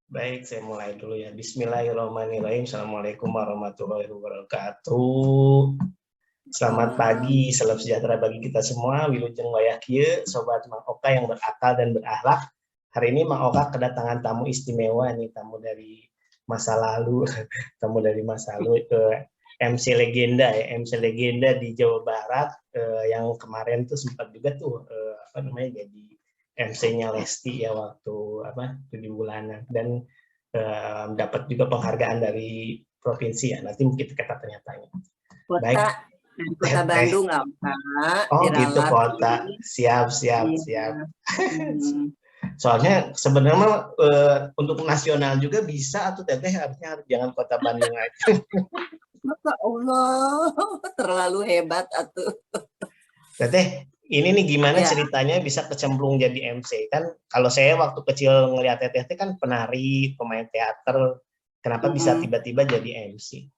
Baik, saya mulai dulu ya. Bismillahirrahmanirrahim. Assalamualaikum warahmatullahi wabarakatuh. Selamat pagi, salam sejahtera bagi kita semua. Wilujeng wayah kieu, sobat Mang Oka yang berakal dan berakhlak. Hari ini Mang Oka kedatangan tamu istimewa nih, tamu dari masa lalu, tamu dari masa lalu MC legenda ya, MC legenda di Jawa Barat yang kemarin tuh sempat juga tuh jadi MC-nya Lesti ya waktu 7 bulanan dan dapat juga penghargaan dari provinsi ya. Nanti mungkin kita tanya-tanya. Baik. Dari kota Bandung nggak Pak? Oh gitu kota. Siap. Soalnya sebenarnya untuk nasional juga bisa atau teteh harusnya jangan kota Bandung aja. Masa Allah terlalu hebat atuh. Teteh, ini nih gimana ceritanya bisa kecemplung jadi MC? Kan kalau saya waktu kecil ngeliat teteh kan penari, pemain teater, kenapa bisa tiba-tiba jadi MC?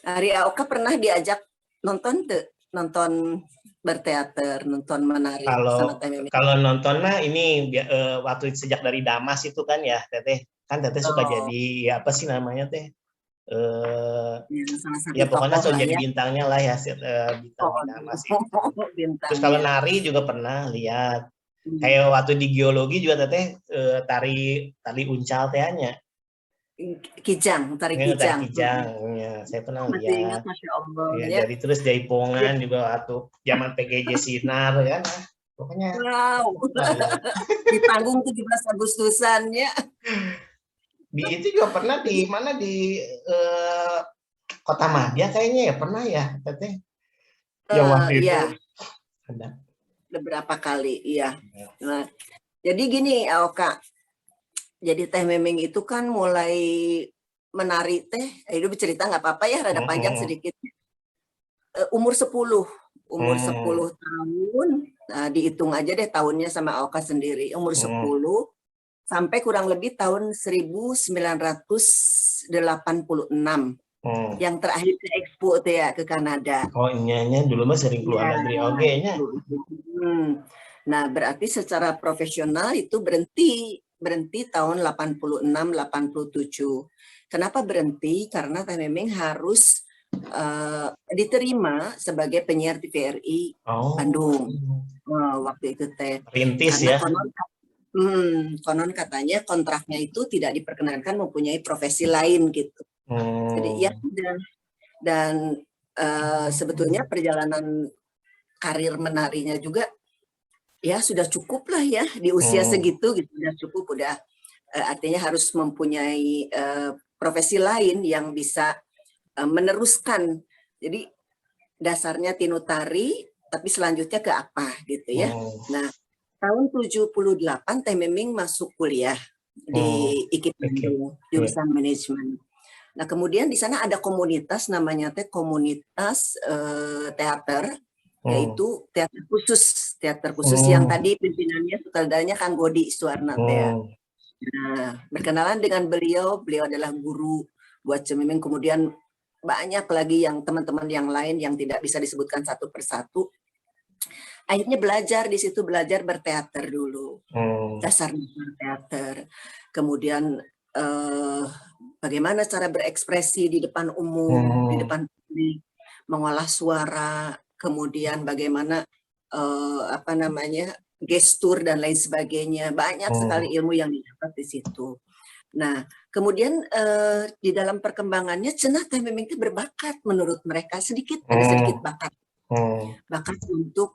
Ari Aoka pernah diajak nonton berteater, nonton menari sama Teh. Kalau nonton mah ini waktu sejak dari Damas itu kan ya teteh, kan teteh suka jadi apa sih namanya teh? Ya pokoknya sudah jadi bintangnya lah ya, bintang Damas itu. Terus kalau nari juga pernah lihat. Kayak waktu di geologi juga teteh tari uncal tehnya. Tari kijang. Ya, saya pernah lihat. Masih ingat, Masya Allah. Ya, jadi terus jaipongan juga waktu zaman PGJ Sinar kan. Pokoknya. Wow. Di panggung 17 Agustusan ya. Di itu juga pernah di mana di Kota Madya kayaknya ya pernah ya teteh. Yang waktu itu ada. Beberapa kali, iya. Nah, jadi gini, Aoka. Jadi Teh Meming itu kan mulai menari teh, itu bercerita nggak apa-apa ya, rada panjang sedikit. Umur 10 tahun, nah, dihitung aja deh tahunnya sama Aoka sendiri. Umur 10 sampai kurang lebih tahun 1986. Yang terakhir ke Expo ya ke Kanada. Oh iya dulu mah sering keluar negeri nya. Nah, berarti secara profesional itu berhenti tahun 86 87. Kenapa berhenti? Karena Teh Meming harus diterima sebagai penyiar TVRI Bandung. Waktu itu teh. Rintis ya. Konon katanya kontraknya itu tidak diperkenankan mempunyai profesi lain gitu. Jadi ya dan sebetulnya perjalanan karir menarinya juga ya sudah cukup lah ya di usia segitu gitu, sudah cukup, artinya harus mempunyai profesi lain yang bisa meneruskan. Jadi dasarnya tinu tari tapi selanjutnya ke apa gitu ya. Nah, tahun 78 Teh Meming masuk kuliah di IKIP Bandung, jurusan manajemen. Nah, kemudian di sana ada komunitas namanya komunitas teater, yaitu teater khusus yang tadi pimpinannya sutradaranya Kang Godi Suwarna teh. Nah, berkenalan dengan beliau adalah guru buat Cemiming, kemudian banyak lagi yang teman-teman yang lain yang tidak bisa disebutkan satu persatu. Akhirnya belajar di situ, belajar berteater dulu, dasar berteater, kemudian bagaimana cara berekspresi di depan umum, di depan publik, mengolah suara, kemudian bagaimana gestur dan lain sebagainya. Banyak sekali ilmu yang didapat di situ. Nah, kemudian di dalam perkembangannya cenah Teh Meming itu berbakat menurut mereka, ada sedikit bakat. Bakat untuk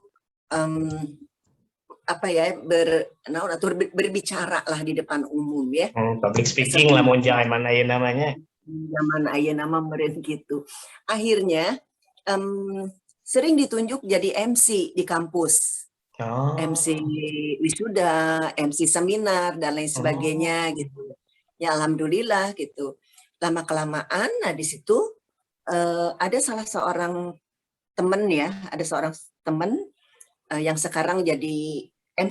berbicara lah di depan umum ya. Public speaking lah mau zaman aya namanya. Zaman aya nama meureun gitu. Akhirnya sering ditunjuk jadi MC di kampus. MC wisuda, MC seminar dan lain sebagainya gitu. Ya alhamdulillah gitu. Lama-kelamaan di situ ada salah seorang teman ya, yang sekarang jadi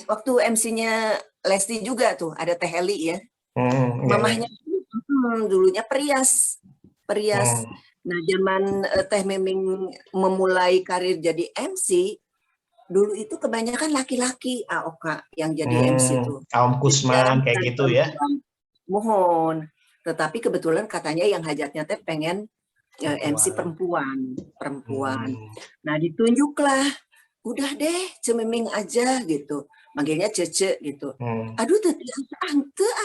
waktu MC-nya Lesti juga tuh, ada Teh Heli ya. Mamahnya dulunya perias. Nah, zaman Teh Meming memulai karir jadi MC, dulu itu kebanyakan laki-laki AOK yang jadi MC itu. Kaum Kusman kayak gitu ya. Mohon. Tetapi kebetulan katanya yang hajatnya teh pengen MC perempuan. Nah, ditunjuklah. Udah deh, Cemiming aja gitu. Manggilnya Cece gitu. Aduh,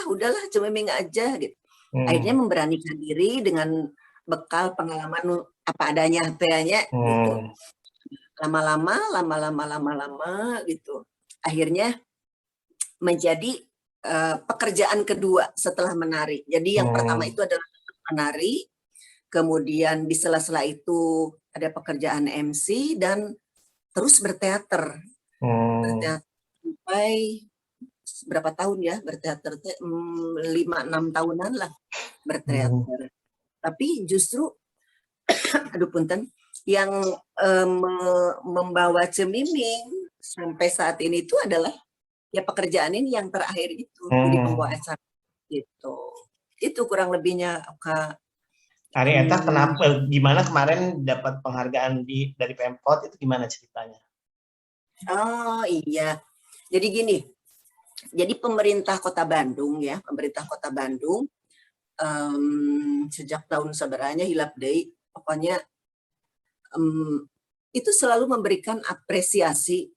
udahlah Cemiming aja gitu. Akhirnya memberanikan diri dengan bekal pengalaman apa adanya tehnya gitu. Lama-lama gitu. Akhirnya menjadi pekerjaan kedua setelah menari. Jadi yang pertama itu adalah menari, kemudian di sela-sela itu ada pekerjaan MC dan terus berteater. Berteater sampai berapa tahun ya berteater? 5-6 tahunan lah berteater. Tapi justru aduh punten, yang membawa Cemiming sampai saat ini itu adalah ya pekerjaan ini yang terakhir itu jadi pembawa acara gitu. Itu kurang lebihnya Kak. Ari Eta kenapa gimana kemarin dapat penghargaan dari Pemkot itu gimana ceritanya? Oh iya. Jadi gini. Jadi pemerintah Kota Bandung sejak tahun seberanya hilap deui pokoknya itu selalu memberikan apresiasi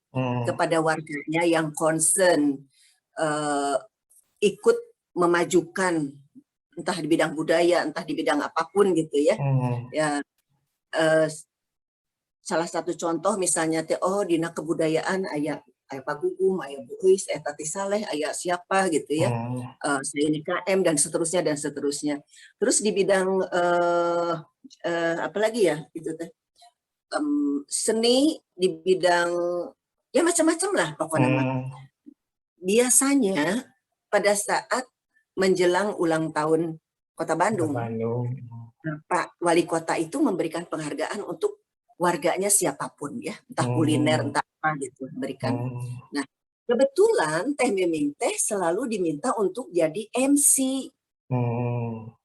kepada warganya yang concern ikut memajukan entah di bidang budaya, entah di bidang apapun gitu ya. Salah satu contoh misalnya dina kebudayaan aya Pak Gugum, aya Bu Uis, Tati Saleh, aya siapa gitu ya. Saya ini KM dan seterusnya. Terus di bidang apa lagi ya itu teh? Seni di bidang ya macam-macam lah pokoknya. Biasanya pada saat menjelang ulang tahun Kota Bandung, Pak Wali Kota itu memberikan penghargaan untuk warganya siapapun ya, entah kuliner, entah apa gitu, berikan. Nah, kebetulan Teh Miming teh selalu diminta untuk jadi MC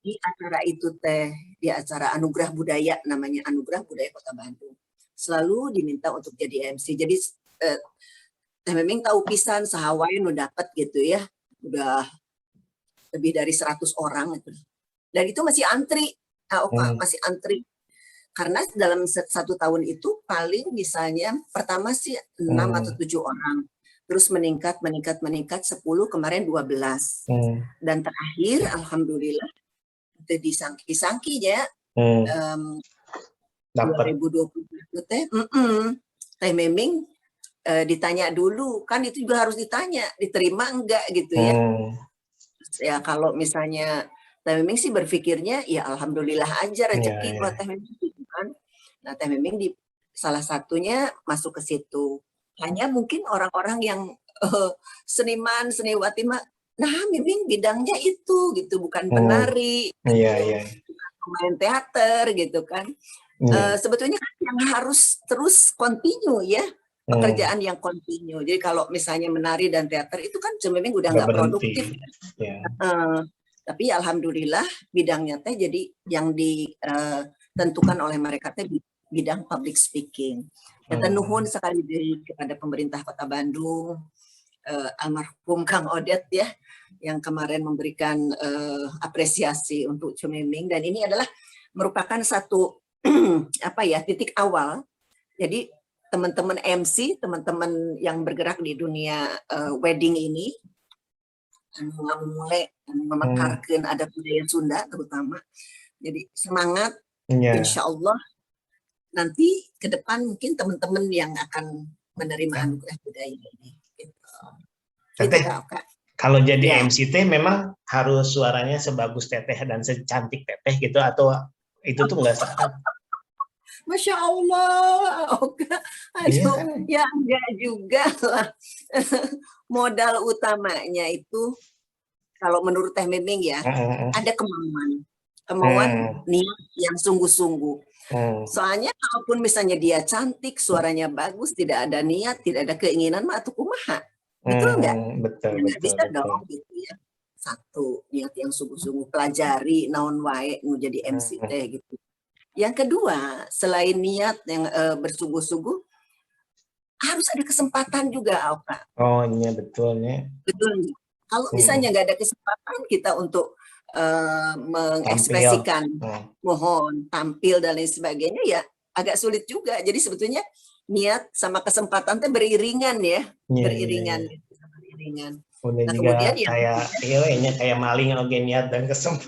di acara itu teh, di acara Anugerah Budaya, namanya Anugerah Budaya Kota Bandung. Selalu diminta untuk jadi MC. Jadi Teh Miming tahu pisan sahawai nu dapat gitu ya, udah lebih dari 100 orang gitu. Dan itu masih antri, masih antri. Karena dalam 1 tahun itu paling misalnya pertama sih 6 atau 7 orang. Terus meningkat 10, kemarin 12. Dan terakhir alhamdulillah itu disangki-sangki ya. 2020 teh Teh Miming ditanya dulu, kan itu juga harus ditanya, diterima enggak gitu ya. Ya kalau misalnya Teh Miming sih berpikirnya ya alhamdulillah aja rezeki buat Teh Miming gitu kan. Nah, Teh Miming di salah satunya masuk ke situ. Hanya mungkin orang-orang yang seniman, seniwati mah nah Miming bidangnya itu gitu, bukan penari. Pemain teater gitu kan. Sebetulnya kan yang harus terus continue ya. Pekerjaan yang continue. Jadi kalau misalnya menari dan teater itu kan Cemiming udah nggak produktif. Tapi alhamdulillah bidangnya teh jadi yang ditentukan oleh mereka teh bidang public speaking. Dan nuhun sekali kepada pemerintah Kota Bandung, almarhum Kang Odet ya, yang kemarin memberikan apresiasi untuk Cemiming, dan ini adalah merupakan satu titik awal. Jadi teman-teman MC, teman-teman yang bergerak di dunia wedding ini, mulai memekarkan ada budaya Sunda terutama. Jadi semangat, insya Allah nanti ke depan mungkin teman-teman yang akan menerima anugerah budaya ini. Teteh, kalau jadi MC teh memang harus suaranya sebagus Teteh dan secantik Teteh gitu, atau itu tuh nggak sah? Masya Allah, aduh, ya enggak juga lah. Modal utamanya itu, kalau menurut Teh Miming ya, ada kemauan niat yang sungguh-sungguh. Soalnya kalaupun misalnya dia cantik, suaranya bagus, tidak ada niat, tidak ada keinginan, mah atuh kumaha. Betul nggak? Betul. Bisa dong gitu ya. Satu, niat yang sungguh-sungguh, pelajari naon wae nu jadi MC teh gitu. Yang kedua, selain niat yang bersungguh-sungguh, harus ada kesempatan juga, Auka. Oh iya betulnya. Betul. Kalau misalnya nggak ada kesempatan kita untuk mengekspresikan, mohon tampil dan lain sebagainya, ya agak sulit juga. Jadi sebetulnya niat sama kesempatan itu beriringan ya, beriringan. Nah kemudian ya kayak maling oke niat dan kesempatan.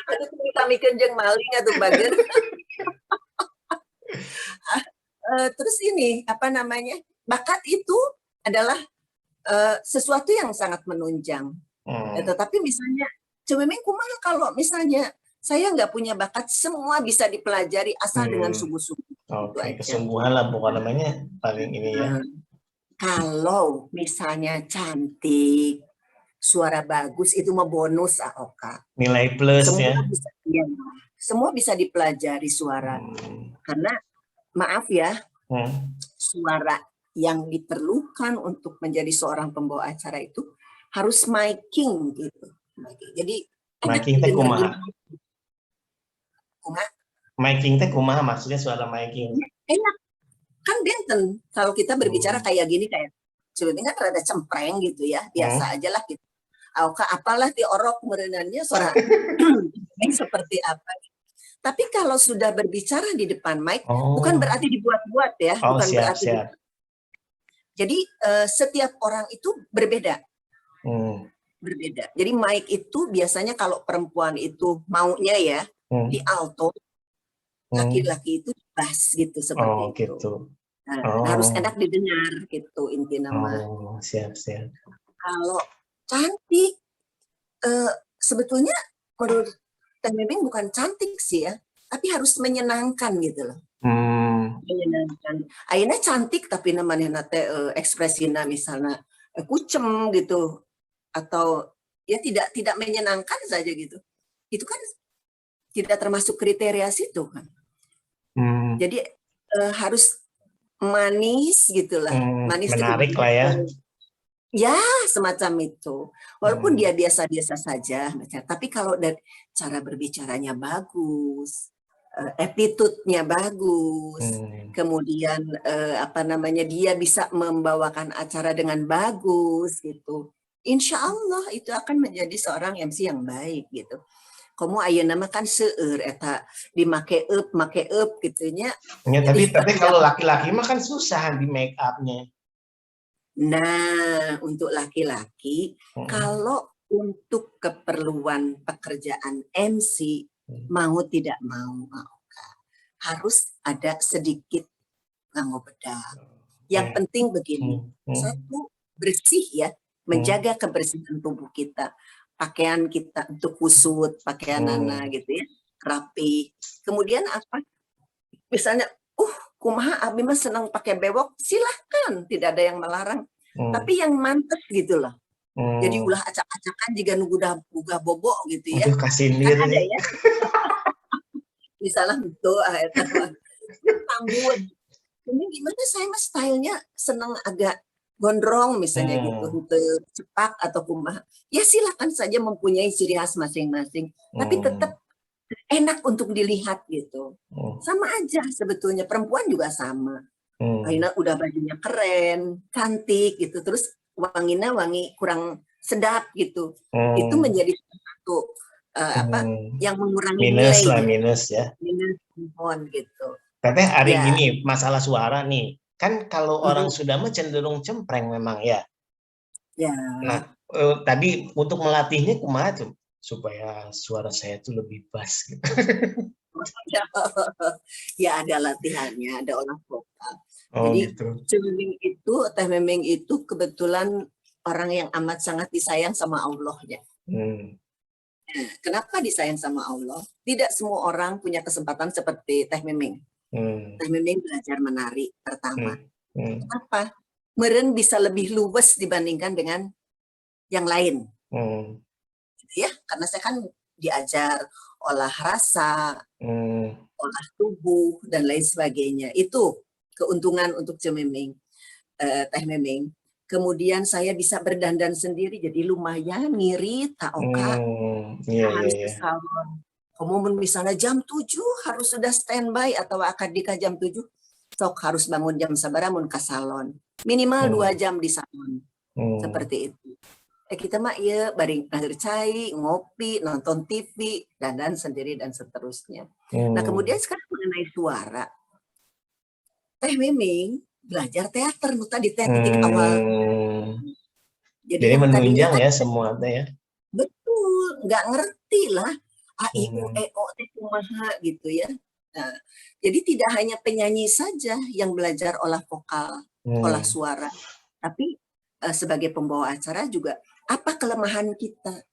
Aduh, kami kenjeng maling atau bagian. Terus ini apa namanya, bakat itu adalah sesuatu yang sangat menunjang. Tetapi misalnya cememeng kumaha kalau misalnya saya nggak punya bakat, semua bisa dipelajari asal dengan sungguh-sungguh. Oke, kesungguhan lah bukan namanya paling ini ya. Kalau misalnya cantik, suara bagus, itu mah bonus, Oka. Nilai plus semua ya. Semua bisa dipelajari suara. Karena maaf ya, suara yang diperlukan untuk menjadi seorang pembawa acara itu harus miking gitu. Jadi miking teh kumaha? Miking teh kumaha maksudnya suara miking? Enak. Kan benten kalau kita berbicara kayak gini, kayak sebenarnya kan rada cempreng gitu ya, biasa aja lah gitu. Apalah di orok merenannya suara seperti apa. Tapi kalau sudah berbicara di depan mic, bukan berarti dibuat-buat ya, bukan berarti. Jadi setiap orang itu berbeda. Berbeda. Jadi mic itu biasanya kalau perempuan itu maunya ya di alto, laki-laki itu bass gitu seperti itu. Gitu. Nah, harus enak didengar gitu inti nama. Siap. Kalau cantik, sebetulnya menurut Teh Memeng bukan cantik sih ya, tapi harus menyenangkan gitu loh. Menyenangkan. Ayeuna cantik tapi namanya teh ekspresinya misalnya kucem gitu, atau ya tidak menyenangkan saja gitu. Itu kan tidak termasuk kriteria situ kan. Jadi harus manis gitulah, manis menarik lah ya. Ya semacam itu. Walaupun dia biasa-biasa saja, tapi kalau dari cara berbicaranya bagus, attitude-nya bagus, kemudian apa namanya, dia bisa membawakan acara dengan bagus gitu. Insya Allah itu akan menjadi seorang MC yang baik gitu. Kamu ayeuna mah kan seueur eta di make up gitunya. Ya, tapi kalau laki-laki mah kan susah di make up-nya. Nah, untuk laki-laki kalau untuk keperluan pekerjaan MC mau tidak mau harus ada sedikit nganggo bedak. Yang penting begini, satu bersih ya, menjaga kebersihan tubuh kita. Pakaian kita untuk kusut, pakaian Nana gitu ya, rapi. Kemudian apa? Misalnya, kumaha abi mah senang pakai bewok, silahkan, tidak ada yang melarang. Tapi yang mantep gitu loh. Jadi ulah acak-acakan jika nunggu buka bobok gitu ya. Kasih kan ada ya. Misalnya itu tangguh. Ini gimana saya mah stylenya senang agak gondrong misalnya gitu, untuk cepak atau kumaha. Ya silakan saja mempunyai ciri khas masing-masing, tapi tetap enak untuk dilihat gitu. Sama aja sebetulnya, perempuan juga sama. Akhirnya udah bajunya keren, cantik gitu, terus wanginya wangi kurang sedap gitu. Itu menjadi satu apa yang mengurangi minus nilai lah, minus ya. Minus gitu. Tapi hari ini masalah suara nih. Kan kalau orang sudah cenderung cempreng memang ya. Ya. Nah, tadi untuk melatihnya kumaha tuh supaya suara saya tuh lebih bass gitu. Ya ada latihannya, ada olah vokal. Jadi gitu. Teh Memeng itu kebetulan orang yang amat sangat disayang sama Allah ya. Nah, kenapa disayang sama Allah? Tidak semua orang punya kesempatan seperti Teh Memeng. Teh Memeng belajar menari pertama. Kenapa? Meren bisa lebih luwes dibandingkan dengan yang lain. Ya, karena saya kan diajar olah rasa, olah tubuh dan lain sebagainya. Itu keuntungan untuk Teh Memeng. Kemudian saya bisa berdandan sendiri, jadi lumayan ngirit, tak oka. Harus ke salon. Kemudian misalnya jam 7 harus sudah standby atau akad nikah jam 7. sok harus bangun jam sabaraha mun ka salon. Minimal 2 jam di salon. Seperti itu. Kita mah ya bari ngaheur cai, ngopi, nonton TV, dandan sendiri dan seterusnya. Nah, kemudian sekarang mengenai suara. Teh Miming belajar teater nu tadi teh titik awal. Jadi menunjang ya semua teh ya. Betul, nggak ngerti lah a i u e o teh kumaha gitu ya. Nah, jadi tidak hanya penyanyi saja yang belajar olah vokal, olah suara, tapi sebagai pembawa acara juga apa kelemahan kita.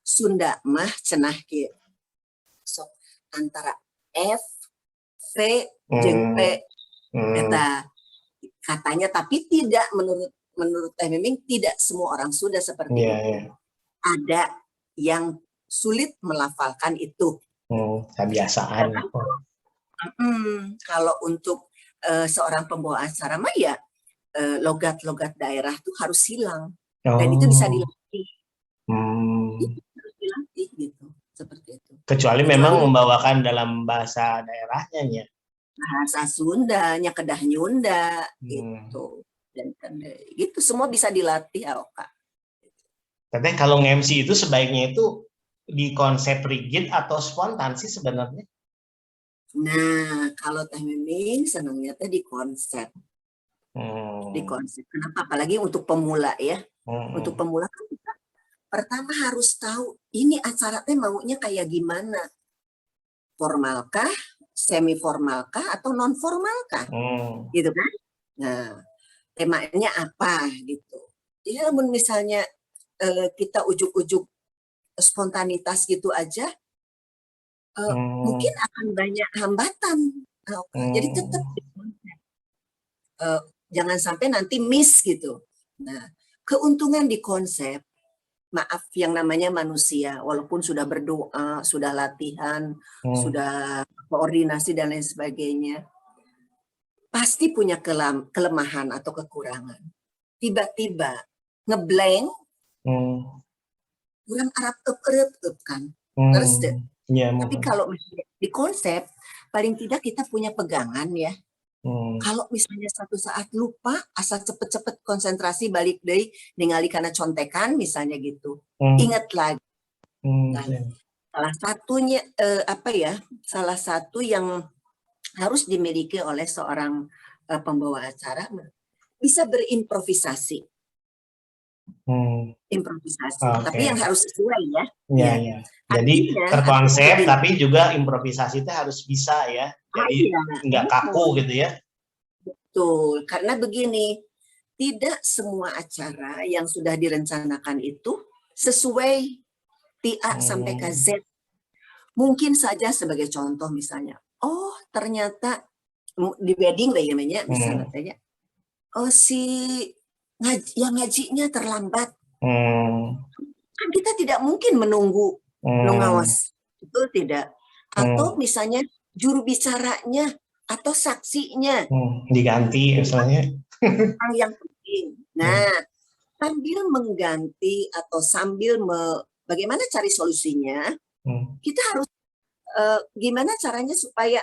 Sunda mah cenah kieu. Sok antara F, V, jeung P eta katanya, tapi tidak menurut Teh Miming tidak semua orang Sunda seperti itu. Ada yang sulit melafalkan itu. Kebiasaan. Kalau untuk seorang pembawa acara mah ya logat-logat daerah tuh harus hilang dan itu bisa dilatih. Itu harus dilatih gitu, seperti itu. Kecuali memang membawakan dalam bahasa daerahnya ya. Bahasa Sundanya, Kedah Nyunda gitu. Dan gitu semua bisa dilatih ya, Kak. Tapi kalau nge-MC itu sebaiknya itu di konsep rigid atau spontan sih sebenarnya? Nah, kalau Teh Miming senangnya teh di konsep. Di konsep. Kenapa? Apalagi untuk pemula ya. Untuk pemula kan kita pertama harus tahu ini acara teh maunya kayak gimana. Formalkah, semi formalkah atau non formalkah? Gitu kan? Nah, temanya apa gitu. Jadi misalnya kita ujuk-ujuk spontanitas gitu aja, mungkin akan banyak hambatan. Jadi tetap jangan sampai nanti miss gitu. Nah, keuntungan di konsep, maaf yang namanya manusia, walaupun sudah berdoa, sudah latihan, sudah koordinasi dan lain sebagainya, pasti punya kelemahan atau kekurangan. Tiba-tiba ngeblank, kurang Arab kan. Terus deh. Tapi kalau misalnya di konsep, paling tidak kita punya pegangan ya. Kalau misalnya satu saat lupa, asal cepet-cepet konsentrasi balik deh, ningali karena contekan misalnya gitu. Ingat lagi. Nah, salah satunya salah satu yang harus dimiliki oleh seorang pembawa acara bisa berimprovisasi. Improvisasi, tapi yang harus sesuai ya. Iya. Jadi terkonsep, tapi juga improvisasi itu harus bisa ya. Jadi nggak kaku gitu ya. Betul, karena begini, tidak semua acara yang sudah direncanakan itu sesuai A sampai ke Z. Mungkin saja sebagai contoh misalnya, oh ternyata di wedding lah namanya misalnya saja, oh yang ngajinya terlambat. Kan kita tidak mungkin menunggu ngawas, betul tidak? Atau misalnya juru bicaranya atau saksinya diganti misalnya. Yang penting. Nah, sambil mengganti atau sambil bagaimana cari solusinya, kita harus gimana caranya supaya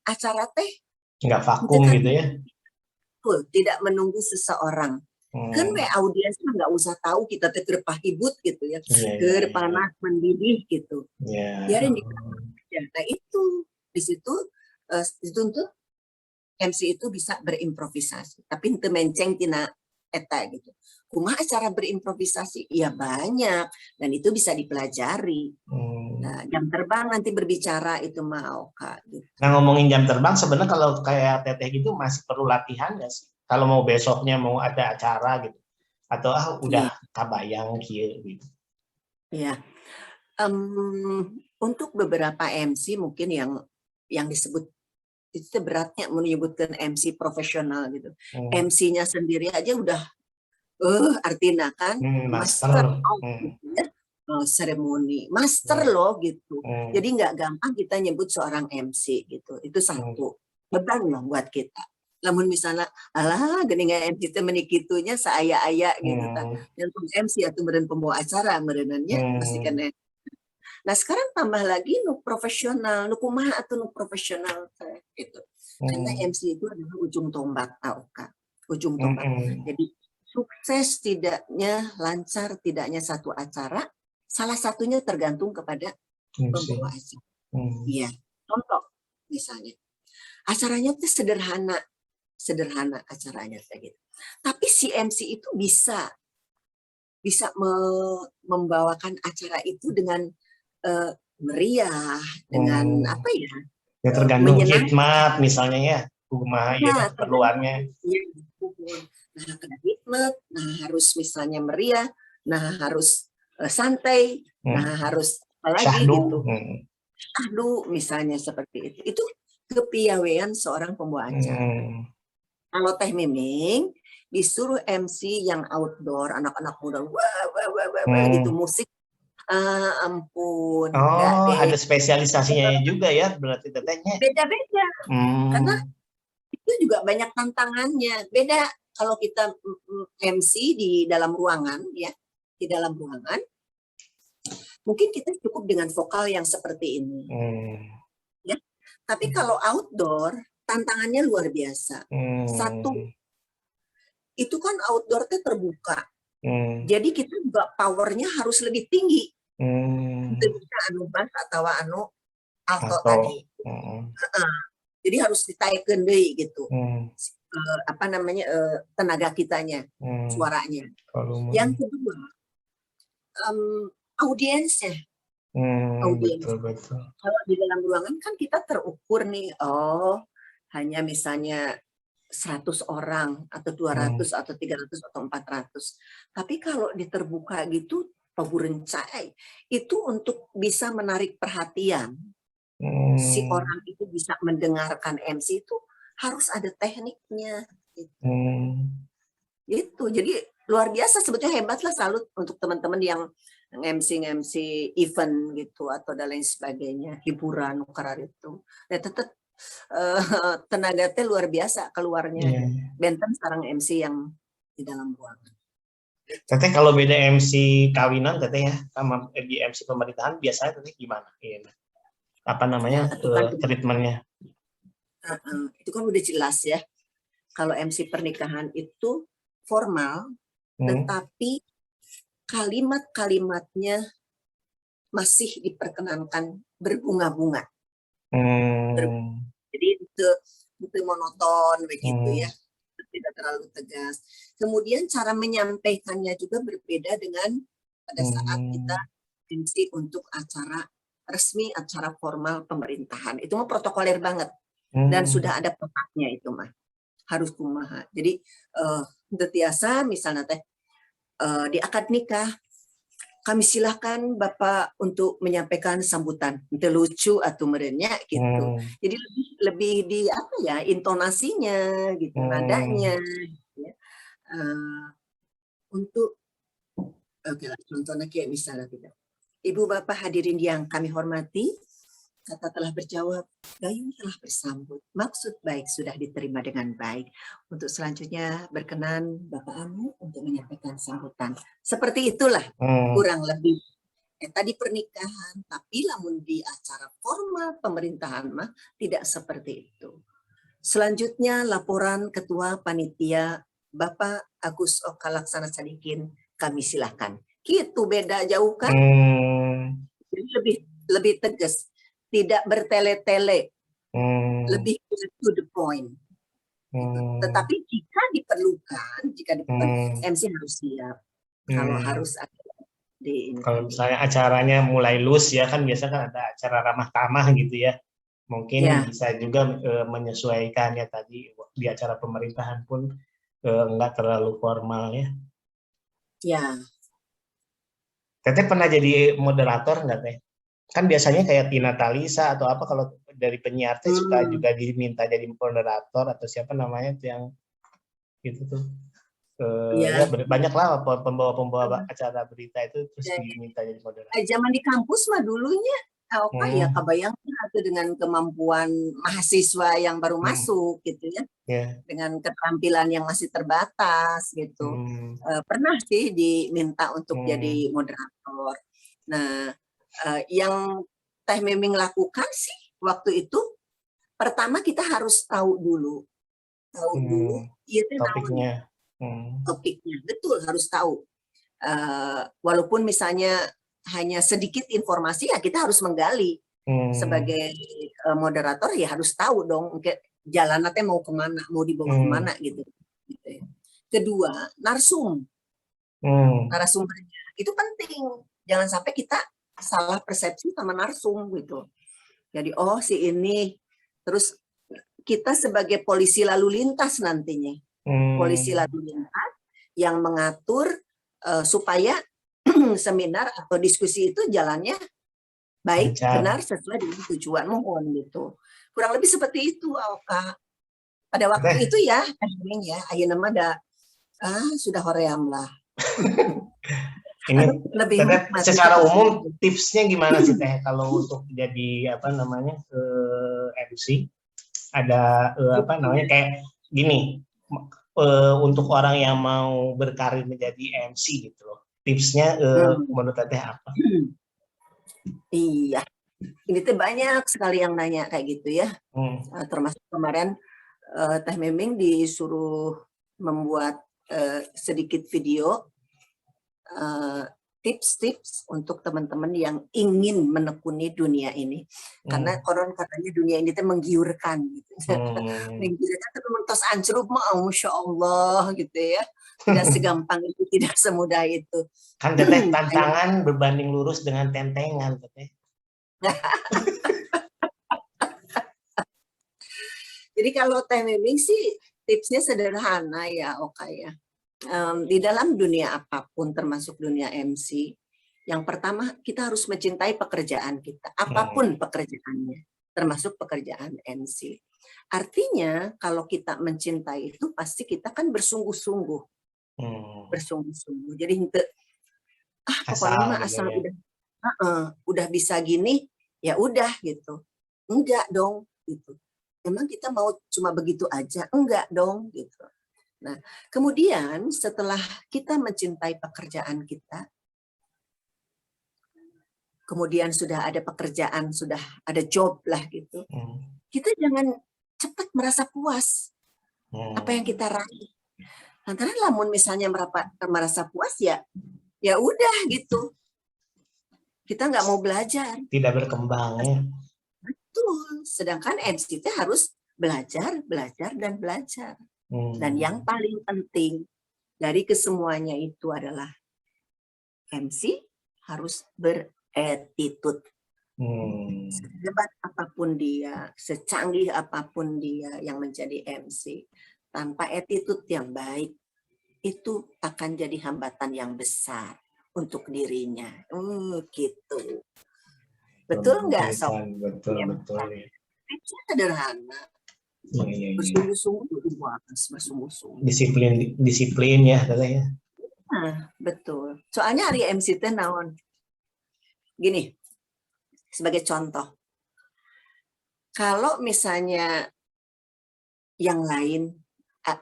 acara teh nggak vakum gitu ya. Tidak menunggu seseorang. Kan audiens nggak usah tahu kita teh keur pahibut gitu ya, keur panas mendidih gitu. Biarin ya. Nah itu di situ dituntut MC itu bisa berimprovisasi, tapi henteu menceng tina eta gitu. Kumaha cara berimprovisasi? Ya banyak dan itu bisa dipelajari. Nah, jam terbang nanti berbicara itu mau Kak. Gitu. Nah ngomongin jam terbang sebenarnya kalau kayak Teteh gitu masih perlu latihan nggak sih? Kalau mau besoknya mau ada acara gitu, atau udah kabayang gitu. Iya. Untuk beberapa MC mungkin yang disebut itu beratnya menyebutkan MC profesional gitu. MC-nya sendiri aja udah artinya kan master seremoni, master loh gitu. Jadi nggak gampang kita nyebut seorang MC gitu. Itu satu beban loh buat kita. Namun misalnya, alah geningan MC itu menikitunya seaya-aya gitu. Yang MC atau meren pembawa acara merenannya pasti kena. Nah sekarang tambah lagi nu profesional, nu kumaha atau nu profesional gitu. Karena MC itu adalah ujung tombak, AOK. Ujung tombak. Jadi sukses tidaknya, lancar tidaknya satu acara, salah satunya tergantung kepada pembawa acara. Iya, contoh misalnya. Acaranya itu sederhana acaranya kayak gitu. Tapi si MC itu bisa membawakan acara itu dengan meriah, dengan apa ya? Ya tergantung khidmat misalnya ya, kumaha ya keperluannya. Ya, nah, kena khidmat, nah harus misalnya meriah, nah harus santai, nah harus apalagi gitu. Syahdu misalnya seperti itu. Itu kepiawaian seorang pembawa acara. Kalau Teh Miming disuruh MC yang outdoor, anak-anak muda, wah gitu musik, ampun. Oh, ada spesialisasinya juga ya, berarti Tetehnya. Beda-beda, karena itu juga banyak tantangannya. Beda kalau kita MC di dalam ruangan, ya, di dalam ruangan, mungkin kita cukup dengan vokal yang seperti ini. Ya. Tapi kalau outdoor, tantangannya luar biasa. Satu, itu kan outdoor terbuka. Jadi kita juga powernya harus lebih tinggi. Itu bisa anu bass atau anu alto tadi. Jadi harus ditaikkan deh gitu. Apa namanya tenaga kitanya, suaranya. Yang kedua, audiensnya. Betul. Kalau di dalam ruangan kan kita terukur nih, hanya misalnya 100 orang atau 200 atau 300 atau 400. Tapi kalau di terbuka gitu, paburencai itu untuk bisa menarik perhatian. Si orang itu bisa mendengarkan MC itu harus ada tekniknya. Gitu. Jadi luar biasa, sebetulnya hebatlah, salut untuk teman-teman yang MC event gitu atau dan lain sebagainya, hiburan ukara itu. Nah, tetap tenaga teh luar biasa keluarnya. Benten sekarang MC yang di dalam ruangan. Teteh kalau beda MC kawinan Teteh ya sama di MC pemerintahan biasanya Teteh gimana? Apa namanya treatmentnya? Itu kan udah jelas ya. Kalau MC pernikahan itu formal, tetapi kalimat-kalimatnya masih diperkenankan berbunga-bunga. Jadi itu monoton begitu ya, tidak terlalu tegas. Kemudian cara menyampaikannya juga berbeda dengan pada saat kita MC untuk acara resmi, acara formal pemerintahan. Itu mah protokoler banget dan sudah ada tempatnya itu mah. Harus kumaha. Jadi biasa misalnya teh di akad nikah kami silahkan Bapak untuk menyampaikan sambutan. Itu lucu atau merenya gitu. Jadi lebih di apa ya, intonasinya gitu, nadanya gitu ya. Untuk contohnya kayak misalnya gitu. Ibu Bapak hadirin yang kami hormati, kata telah berjawab, gayung telah bersambut, maksud baik sudah diterima dengan baik. Untuk selanjutnya berkenan Bapak Amu untuk menyampaikan sambutan. Seperti itulah kurang lebih. Tadi pernikahan, tapi namun di acara formal pemerintahan mah tidak seperti itu. Selanjutnya laporan Ketua Panitia Bapak Agus Oka Laksana Sadikin, kami silakan. Gitu beda jauh kan? Jadi lebih tegas. Tidak bertele-tele, lebih to the point. Tetapi jika diperlukan, MC harus siap. Kalau harus ada kalau misalnya acaranya mulai loose ya kan biasa kan ada acara ramah-tamah gitu ya. Mungkin bisa juga menyesuaikan ya tadi di acara pemerintahan pun enggak terlalu formal ya. Ya. Teteh pernah jadi moderator enggak Teh? Kan biasanya kayak Tina Talisa atau apa kalau dari penyiar teh suka juga diminta jadi moderator atau siapa namanya tuh yang gitu tuh. Ya banyak lah pembawa acara berita itu terus diminta jadi moderator. Zaman di kampus mah dulunya ya kebayang atau dengan kemampuan mahasiswa yang baru masuk gitu ya. Dengan keterampilan yang masih terbatas gitu. Pernah sih diminta untuk jadi moderator. Nah, yang Teh Miming lakukan sih waktu itu pertama kita harus tahu dulu topiknya. Topiknya betul harus tahu. Walaupun misalnya hanya sedikit informasi, ya kita harus menggali. Sebagai moderator ya harus tahu dong jalannya mau kemana, mau dibawa kemana gitu. Kedua, narasumbernya itu penting. Jangan sampai kita salah persepsi sama narsum gitu. Jadi si ini, terus kita sebagai polisi lalu lintas nantinya, polisi lalu lintas yang mengatur supaya seminar atau diskusi itu jalannya baik, benar, sesuai dengan tujuan mohon gitu. Kurang lebih seperti itu, Kak. Pada waktu itu ya, ayo nama ada sudah hoream lah. Ini lebih secara umum tipsnya gimana sih Teh kalau untuk jadi MC? Ada kayak gini, untuk orang yang mau berkarir menjadi MC gitu loh. Tipsnya menurut Teh apa? Iya, ini tuh banyak sekali yang nanya kayak gitu ya. Termasuk kemarin Teh Meming disuruh membuat sedikit video tips-tips untuk teman-teman yang ingin menekuni dunia ini. Karena konon katanya dunia ini tuh menggiurkan gitu. Menggiurkan tapi mentos anjruk mah Masya Allah gitu ya. Tidak segampang itu, tidak semudah itu. Kan Teteh tantangan berbanding lurus dengan tentengan, Teteh. Jadi kalau Teh Meming sih tipsnya sederhana ya, Oka ya. Di dalam dunia apapun, termasuk dunia MC, yang pertama kita harus mencintai pekerjaan kita, apapun pekerjaannya, termasuk pekerjaan MC. Artinya kalau kita mencintai itu pasti kita kan bersungguh-sungguh. Bersungguh-sungguh. Jadi pokoknya asal udah bisa gini, ya udah gitu. Enggak dong gitu. Emang kita mau cuma begitu aja? Enggak dong gitu. Nah, kemudian setelah kita mencintai pekerjaan kita, kemudian sudah ada pekerjaan, sudah ada job lah gitu, kita jangan cepat merasa puas apa yang kita raih. Lantaran lamun misalnya merasa puas ya udah gitu. Kita nggak mau belajar. Tidak berkembang ya. Betul. Sedangkan MC harus belajar, dan belajar. Dan yang paling penting dari kesemuanya itu adalah MC harus beretitude. Sehebat apapun dia, secanggih apapun dia yang menjadi MC, tanpa attitude yang baik, itu akan jadi hambatan yang besar untuk dirinya. Gitu. Betul nggak, Sob? Betul. Tipsnya sederhana. Bersungguh-sungguh. Disiplin ya, katanya. Nah, betul. Soalnya hari MC teh naon. Gini, sebagai contoh. Kalau misalnya yang lain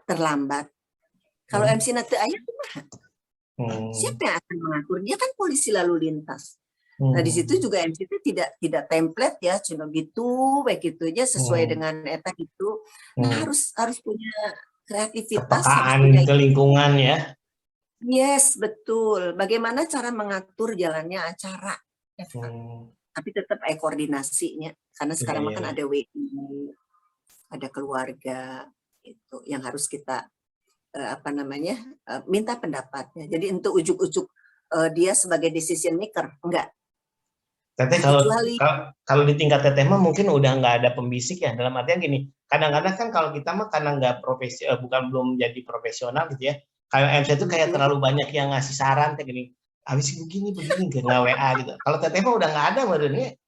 terlambat, kalau MC nanti ayah siapa yang akan mengatur? Dia kan polisi lalu lintas. Nah di situ juga MC itu tidak template ya, cuma gitu, baik itu aja sesuai dengan eta gitu. Nah, harus punya kreativitas, kepekaan ke lingkungan ya. Yes, betul. Bagaimana cara mengatur jalannya acara? Tapi tetap koordinasinya, karena sekarang kan ada WI, ada keluarga itu yang harus kita minta pendapatnya. Jadi untuk ujuk-ujuk dia sebagai decision maker enggak. Teteh kalau di tingkat Teteh mah mungkin udah nggak ada pembisik ya, dalam artian gini, kadang-kadang kan kalau kita mah karena nggak belum jadi profesional gitu ya, kayak MC itu kayak terlalu banyak yang ngasih saran kayak gini, habis begini nggak WA gitu. Kalau Teteh mah udah nggak ada modelnya.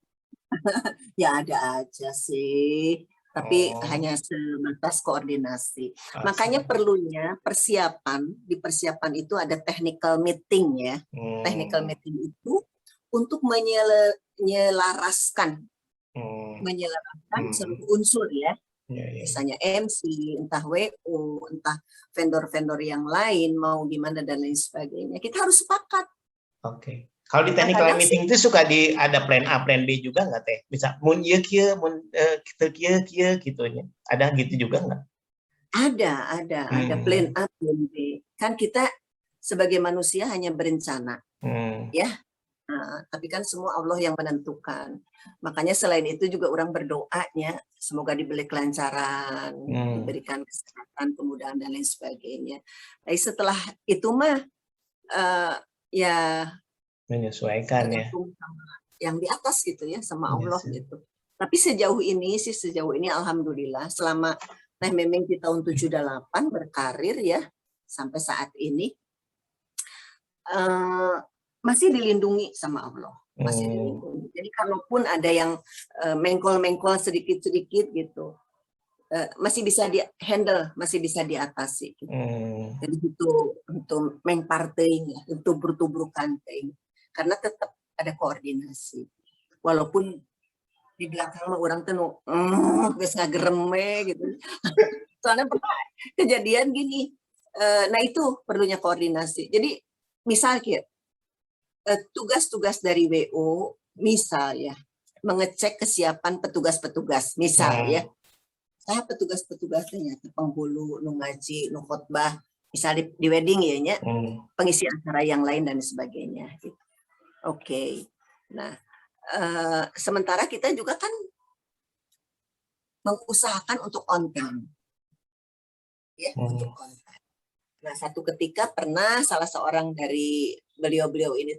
Ya ada aja sih, tapi hanya sebatas koordinasi. Makanya perlunya di persiapan itu ada technical meeting ya. Technical meeting itu untuk menyelaraskan seluruh unsur ya. Misalnya MC, entah WO, entah vendor-vendor yang lain mau gimana dan lain sebagainya. Kita harus sepakat. Kalau di technical meeting itu suka ada plan A, plan B juga nggak teh? Bisa mun ieu kieu, mun kieu gitunya. Ada gitu juga nggak? Ada plan A, plan B. Kan kita sebagai manusia hanya berencana, ya. Nah, tapi kan semua Allah yang menentukan. Makanya selain itu juga orang berdoanya semoga diberi kelancaran, diberikan kesehatan, kemudahan dan lain sebagainya. Tapi setelah itu mah ya menyesuaikan ya. Yang di atas gitu ya sama Allah gitu. Tapi sejauh ini alhamdulillah selama Teh Memeng di tahun 78 berkarir ya sampai saat ini masih dilindungi sama Allah, masih dilindungi. Jadi kalaupun ada yang mengkol-mengkol sedikit-sedikit gitu, masih bisa di handle, masih bisa diatasi. Gitu. Jadi itu untuk mengpartainya, untuk bertubrukan karena tetap ada koordinasi. Walaupun di belakang mah orang tuh geus ngagereme gitu. Soalnya pernah kejadian gini. Nah itu perlunya koordinasi. Jadi misal tugas-tugas dari WO misal ya mengecek kesiapan petugas-petugas misal ya. Saya petugas-petugasnya penghulu, nu ngaji, nu khotbah, misal di wedding ya nya, pengisi acara yang lain dan sebagainya. Gitu. Oke. Nah, sementara kita juga kan mengusahakan untuk on time. Ya, untuk on time. Nah, satu ketika pernah salah seorang dari beliau-beliau ini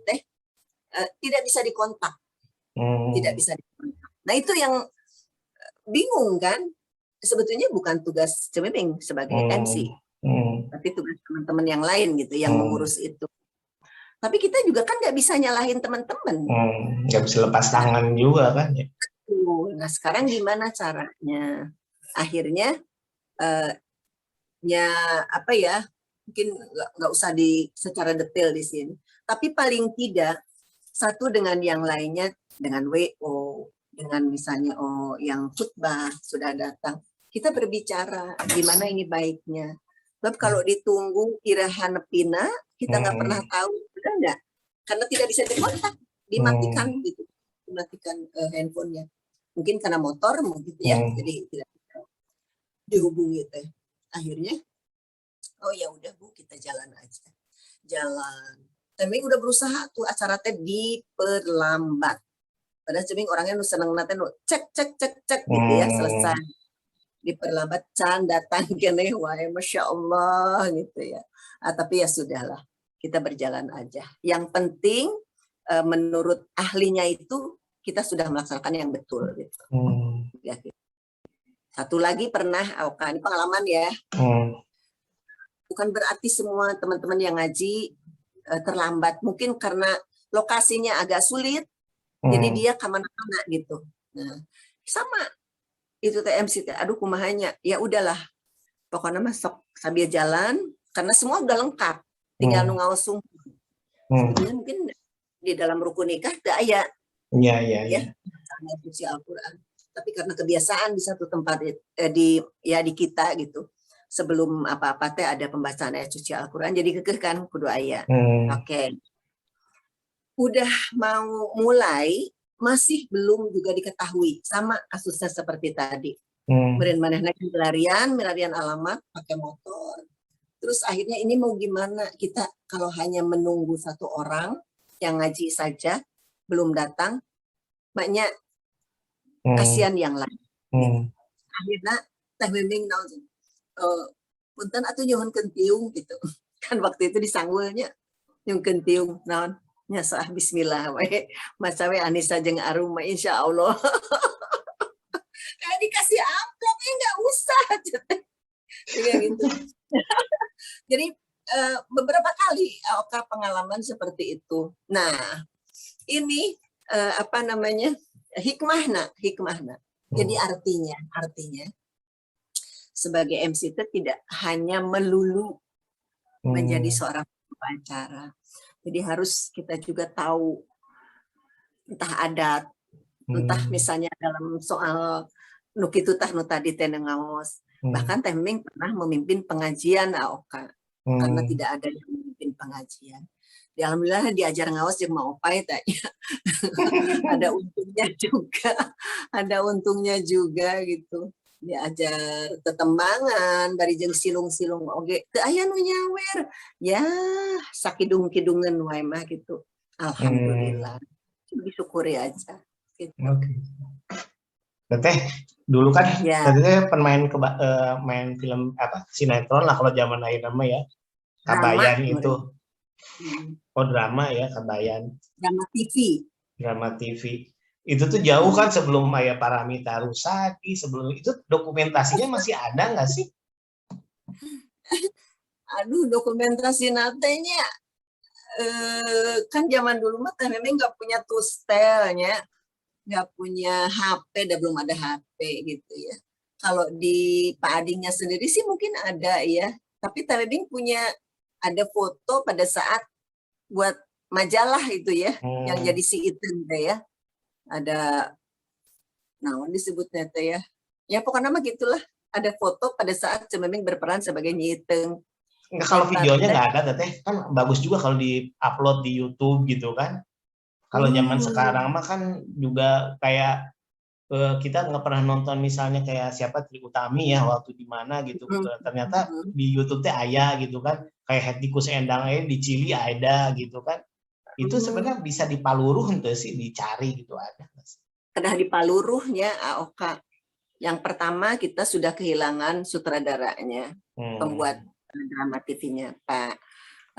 tidak bisa dikontak. Tidak bisa dikontak. Nah, itu yang bingung kan? Sebetulnya bukan tugas Cemiming sebagai MC. Tapi tugas teman-teman yang lain gitu yang mengurus itu. Tapi kita juga kan nggak bisa nyalahin teman-teman. Nggak bisa lepas tangan juga kan ya. Nah sekarang gimana caranya? Akhirnya mungkin nggak usah secara detail di sini. Tapi paling tidak satu dengan yang lainnya, dengan WO, dengan misalnya yang khutbah sudah datang, kita berbicara gimana ini baiknya. Sebab kalau ditunggu kira hanepina, kita nggak pernah tahu, benar nggak? Karena tidak bisa dikontak, dimatikan gitu, dimatikan handphonenya. Mungkin karena motor, mungkin ya, jadi tidak bisa dihubungi teh. Akhirnya, oh ya udah Bu, kita jalan aja, jalan. Tapi udah berusaha tuh acara teh diperlambat. Padahal Ceming orangnya seneng nanti cek gitu ya, selesai. Diperlambat can datang kene wae Masya Allah gitu ya. Tapi ya sudahlah, kita berjalan aja. Yang penting menurut ahlinya itu kita sudah melaksanakan yang betul gitu. Ya, gitu. Satu lagi pernah, ini pengalaman ya. Bukan berarti semua teman-teman yang ngaji terlambat. Mungkin karena lokasinya agak sulit, jadi dia kemana-mana gitu. Nah, sama itu TMC, aduh kumahanya, ya udahlah, pokoknya masuk sambil jalan, karena semua udah lengkap, tinggal ngaosung. Sebetulnya mungkin di dalam rukun nikah tidak ada, ya, suci Al-Quran. Tapi karena kebiasaan di satu tempat di kita gitu, sebelum apa-apa teh ada pembacaan ayat suci Al-Quran, jadi kekeh kan kudu ayat. Oke. Udah mau mulai, masih belum juga diketahui, sama kasusnya seperti tadi. Kemudian manehna milarian alamat pakai motor. Terus akhirnya ini mau gimana? Kita kalau hanya menunggu satu orang yang ngaji saja belum datang, maknya kasihan yang lain. Akhirnya Teh Memeng naon punten atuh nyuhunkeun tiung gitu. Kan waktu itu disanggulnya nyuhunkeun tiung naon nya sah bismillah we maca we Anissa jeung Arum insya Allah. Kayak dikasih amplop enggak usah gitu. Jadi beberapa kali pengalaman seperti itu. Nah, ini hikmahna. Jadi artinya sebagai MC itu tidak hanya melulu menjadi seorang pembicara. Jadi harus kita juga tahu entah adat, entah misalnya dalam soal nukitu tah nu tadi teh ngaos. Bahkan Teh Memeng pernah memimpin pengajian AOK karena tidak ada yang memimpin bikin pengajian. Alhamdulillah diajar ngawas jeung mau opai tanya. Ada untungnya juga, ada untungnya juga gitu. Diajar tetembangan bari jeung silung-silung oge teu aya nu nyawer. Ya, sakidung-kidungan wae mah gitu. Alhamdulillah. Disyukuri aja gitu. Oke. Teteh dulu kan Ya. teteh pemain main film apa sinetron lah kalau zaman akhir nama ya. Kabayan Drama, itu. Oh drama ya, Kabayan. Drama TV. Drama TV. Itu tuh jauh kan sebelum Maya Paramita Rusadi, sebelum itu dokumentasinya masih ada nggak sih? Aduh, dokumentasi natenya kan zaman dulu mah memang nggak punya tustelnya, nggak punya HP, dan belum ada HP gitu ya. Kalau di Pak Adingnya sendiri sih mungkin ada ya, tapi Memang punya ada foto pada saat buat majalah itu ya, yang jadi si Iten teh ya. Ada naon disebutnya teh ya. Ya pokoknya mah gitulah. Ada foto pada saat Cememing berperan sebagai Nyi Iteng. Enggak, kalau videonya nggak ada teteh, kan bagus juga kalau di-upload di YouTube gitu kan. Kalau zaman sekarang mah kan juga kayak kita nggak pernah nonton misalnya kayak siapa Tri Utami ya waktu di mana gitu, ternyata di YouTube teh aya gitu kan, kayak Hetty Koes Endang di Chili ada gitu kan. Itu sebenarnya bisa dipaluruh henteu sih, dicari gitu ada. Kedah dipaluruhnya AOK. Yang pertama kita sudah kehilangan sutradaranya, pembuat drama TV-nya Pak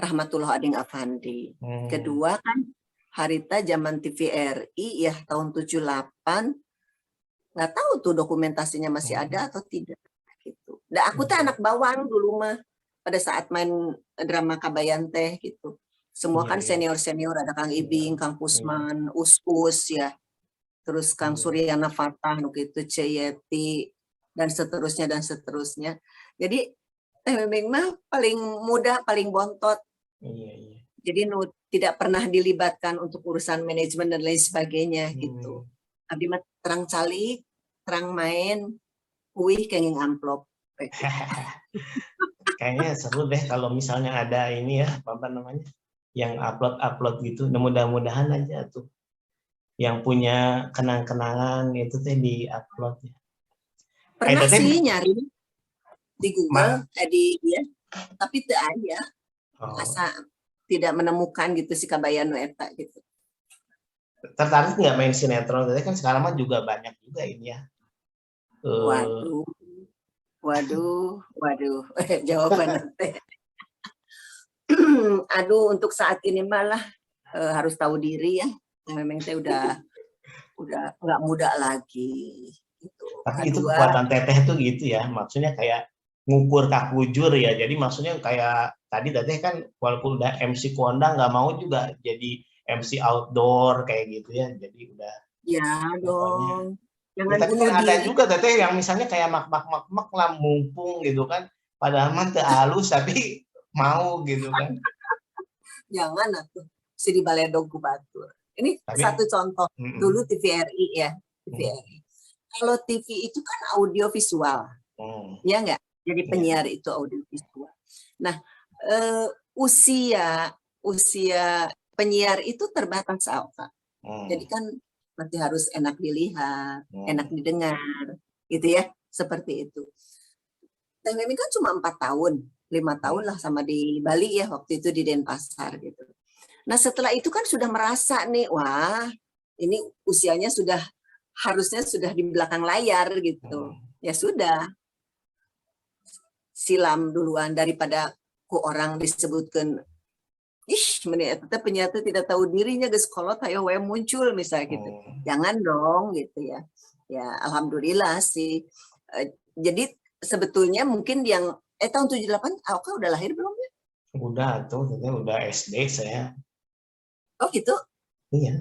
Rahmatullah Ading Afandi. Kedua kan Harita zaman TVRI ya tahun 78, nggak tahu tuh dokumentasinya masih ada atau tidak gitu. Dan aku tuh anak bawang dulu mah pada saat main drama Kabayan teh gitu. Semua kan senior-senior, ada Kang Ibing, Kang Pusman, Us ya. Terus Kang Suryana Fatah gitu, Ceyeti dan seterusnya. Jadi Memang mah paling muda, paling bontot. Jadi tidak pernah dilibatkan untuk urusan manajemen dan lain sebagainya gitu. Abdi mah terang calik, terang main, kenging amplop. Kayaknya seru deh kalau misalnya ada ini ya, apa namanya, yang upload gitu. Mudah-mudahan aja tuh yang punya kenang-kenangan itu teh di-upload ya. Pernah sih nyari di Google, tapi tidak ada. Asa tidak menemukan gitu si Kabayan eta gitu. Tertarik nggak main sinetron? Tadi kan sekarang mah juga banyak juga ini ya. Waduh. Jawaban teh. Aduh, untuk saat ini malah harus tahu diri ya. Memang teh udah nggak muda lagi. Gitu. Tapi itu kekuatan teteh tuh gitu ya. Maksudnya kayak ngukur kakujur ya. Jadi maksudnya kayak tadi teteh kan walaupun udah MC kondang nggak mau juga jadi MC outdoor kayak gitu ya. Jadi udah. Ya dong. Ya, tapi kan ada juga teteh yang misalnya kayak mak lah mumpung gitu kan. Padahal mah teu halus tapi mau gitu kan. Jangan atuh. Si di baledog ku batur. Ini satu contoh. Dulu TVRI ya. TVRI. Kalau TV itu kan audio visual. Ya enggak? Jadi penyiar itu audio visual. Nah, usia penyiar itu terbatas, Alka. Jadi kan nanti harus enak dilihat, enak didengar, gitu ya, seperti itu. Teh Memi kan cuma 4 tahun, 5 tahun lah sama di Bali ya, waktu itu di Denpasar gitu. Nah setelah itu kan sudah merasa nih, wah ini usianya harusnya sudah di belakang layar gitu. Ya sudah, silam duluan daripada ku orang disebutkan ternyata penyiar tidak tahu dirinya geus kolot hayo we muncul misalnya gitu. Jangan dong gitu ya. Ya alhamdulillah sih. Jadi sebetulnya mungkin yang tahun 78 Alka udah lahir belum ya? Udah tuh, udah SD saya. Oh gitu? Iya.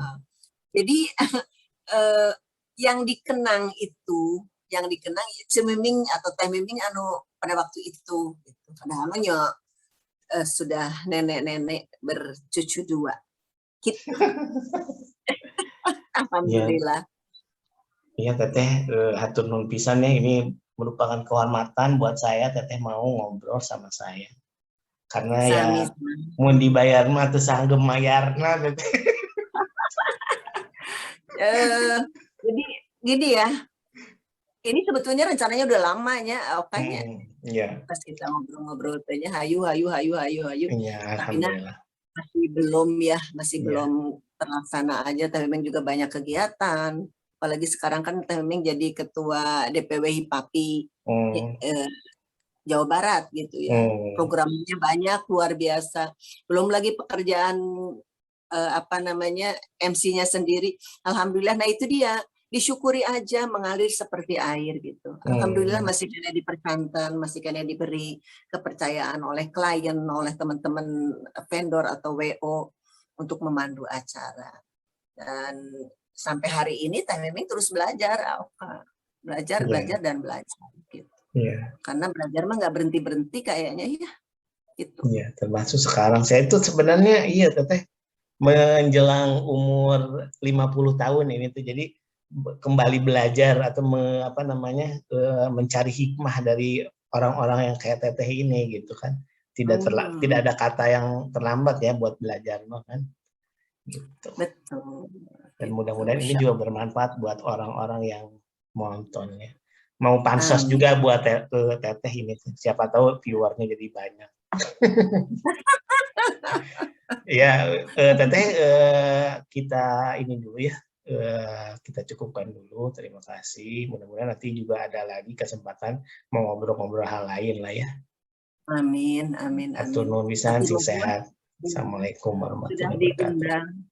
Jadi yang dikenang Cemiming atau Teh Miming anu pada waktu itu gitu. Padahal sudah nenek-nenek bercucu 2 gitu. Alhamdulillah. Iya teteh, hatur nuhun pisan ya, ini merupakan kehormatan buat saya teteh mau ngobrol sama saya. Karena ya Sami. mau dibayar mah teu sanggem mayarna Teteh. Jadi gini ya, ini sebetulnya rencananya udah lamanya, Okanya. Iya. Pas kita ngobrol-ngobrol tanya hayu. Iya, Tapi nah, alhamdulillah. masih Iya. belum terlaksana aja. Teh Memeng juga banyak kegiatan. Apalagi sekarang kan Teh Memeng jadi ketua DPW HIPAPI Jawa Barat gitu ya. Programnya banyak, luar biasa. Belum lagi pekerjaan MC-nya sendiri. Alhamdulillah. Nah itu dia, disyukuri aja mengalir seperti air gitu. Alhamdulillah masih kena dipercantan, masih kena diberi kepercayaan oleh klien, oleh teman-teman vendor atau WO untuk memandu acara. Dan sampai hari ini Teh Memeng terus belajar, belajar dan belajar gitu. Iya. Karena belajar mah nggak berhenti kayaknya ya. Gitu. Iya, termasuk sekarang saya itu sebenarnya iya Teteh menjelang umur 50 tahun ini tuh jadi kembali belajar atau mencari hikmah dari orang-orang yang kayak Teteh ini gitu kan. Tidak ada kata yang terlambat ya buat belajar kan. Gitu. Betul. Dan mudah-mudahan ini juga bermanfaat buat orang-orang yang nonton ya. Mau pansos juga buat Teteh ini. Siapa tahu viewernya jadi banyak. Ya, Teteh kita ini dulu ya. Kita cukupkan dulu. Terima kasih. Mudah-mudahan nanti juga ada lagi kesempatan mau ngobrol-ngobrol hal lain lah ya. Amin. Atur nuhun pisan, sing sehat. Assalamualaikum warahmatullahi wabarakatuh.